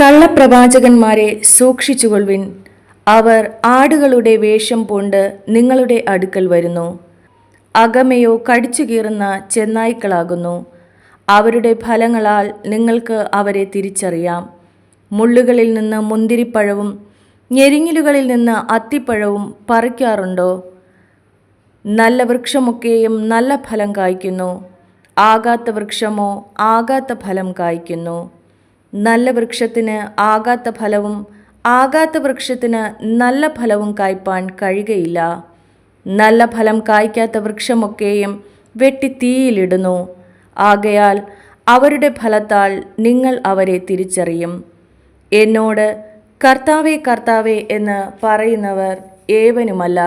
കള്ളപ്രവാചകന്മാരെ സൂക്ഷിച്ചുകൊള്ളുവിൻ. അവർ ആടുകളുടെ വേഷം പൂണ്ട് നിങ്ങളുടെ അടുക്കൽ വരുന്നു. അകമയോ കടിച്ചുകീറുന്ന ചെന്നായ്ക്കളാകുന്നു. അവരുടെ ഫലങ്ങളാൽ നിങ്ങൾക്ക് അവരെ തിരിച്ചറിയാം. മുള്ളുകളിൽ നിന്ന് മുന്തിരിപ്പഴവും ഞെരിഞ്ഞിലുകളിൽ നിന്ന് അത്തിപ്പഴവും പറിക്കാറുണ്ടോ? നല്ല വൃക്ഷമൊക്കെയും നല്ല ഫലം കായ്ക്കുന്നു. ആകാത്ത വൃക്ഷമോ ആകാത്ത ഫലം കായ്ക്കുന്നു. നല്ല വൃക്ഷത്തിന് ആകാത്ത ഫലവും ആകാത്ത വൃക്ഷത്തിന് നല്ല ഫലവും കായ്പാൻ കഴിയുകയില്ല. നല്ല ഫലം കായ്ക്കാത്ത വൃക്ഷമൊക്കെയും വെട്ടി തീയിലിടുന്നു. ആകയാൽ അവരുടെ ഫലത്താൽ നിങ്ങൾ അവരെ തിരിച്ചറിയും. എന്നോട് കർത്താവേ, കർത്താവേ എന്ന് പറയുന്നവർ ഏവനുമല്ല,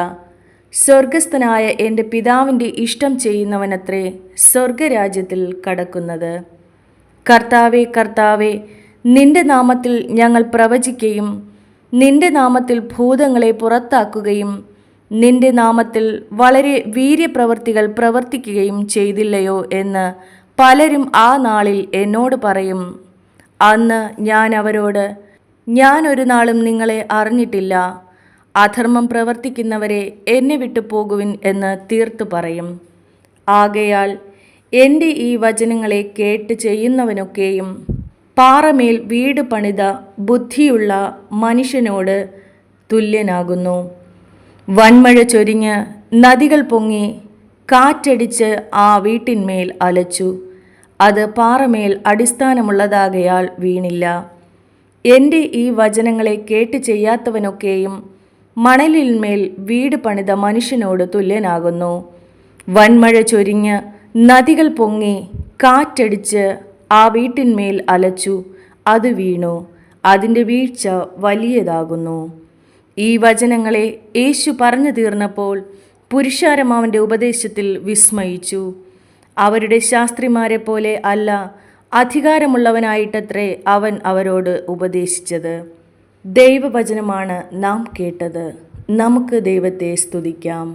സ്വർഗസ്ഥനായ എൻ്റെ പിതാവിൻ്റെ ഇഷ്ടം ചെയ്യുന്നവനത്രേ സ്വർഗരാജ്യത്തിൽ കടക്കുന്നത്. കർത്താവേ, കർത്താവേ, നിന്റെ നാമത്തിൽ ഞങ്ങൾ പ്രവചിക്കുകയും നിന്റെ നാമത്തിൽ ഭൂതങ്ങളെ പുറത്താക്കുകയും നിന്റെ നാമത്തിൽ വളരെ വീര്യപ്രവൃത്തികൾ പ്രവർത്തിക്കുകയും ചെയ്തില്ലയോ എന്ന് പലരും ആ നാളിൽ എന്നോട് പറയും. അന്ന് ഞാൻ അവരോട്, ഞാൻ ഒരു നാളും നിങ്ങളെ അറിഞ്ഞിട്ടില്ല. അധർമ്മം പ്രവർത്തിക്കുന്നവരെ എന്നെ വിട്ടു പോകുവിൻ എന്ന് തീർത്തു പറയും. ആകയാൽ എൻ്റെ ഈ വചനങ്ങളെ കേട്ട് ചെയ്യുന്നവനൊക്കെയും പാറമേൽ വീട് പണിത ബുദ്ധിയുള്ള മനുഷ്യനോട് തുല്യനാകുന്നു. വൻമഴ ചൊരിഞ്ഞ് നദികൾ പൊങ്ങി കാറ്റടിച്ച് ആ വീട്ടിന്മേൽ അലച്ചു. അത് പാറമേൽ അടിസ്ഥാനമുള്ളതാകയാൽ വീണില്ല. എൻ്റെ ഈ വചനങ്ങളെ കേട്ട് ചെയ്യാത്തവനൊക്കെയും മണലിന്മേൽ വീട് പണിത മനുഷ്യനോട് തുല്യനാകുന്നു. വൻമഴ ചൊരിഞ്ഞ് നദികൾ പൊങ്ങി കാറ്റടിച്ച് ആ വീട്ടിന്മേൽ അലച്ചു. അത് വീണു. അതിൻ്റെ വീഴ്ച വലിയതാകുന്നു. ഈ വചനങ്ങളെ യേശു പറഞ്ഞു തീർന്നപ്പോൾ പുരുഷാരം അവൻ്റെ ഉപദേശത്തിൽ വിസ്മയിച്ചു. അവരുടെ ശാസ്ത്രിമാരെ പോലെ അല്ല, അധികാരമുള്ളവനായിട്ടത്രേ അവൻ അവരോട് ഉപദേശിച്ചത്. ദൈവവചനമാണ് നാം കേട്ടത്. നമുക്ക് ദൈവത്തെ സ്തുതിക്കാം.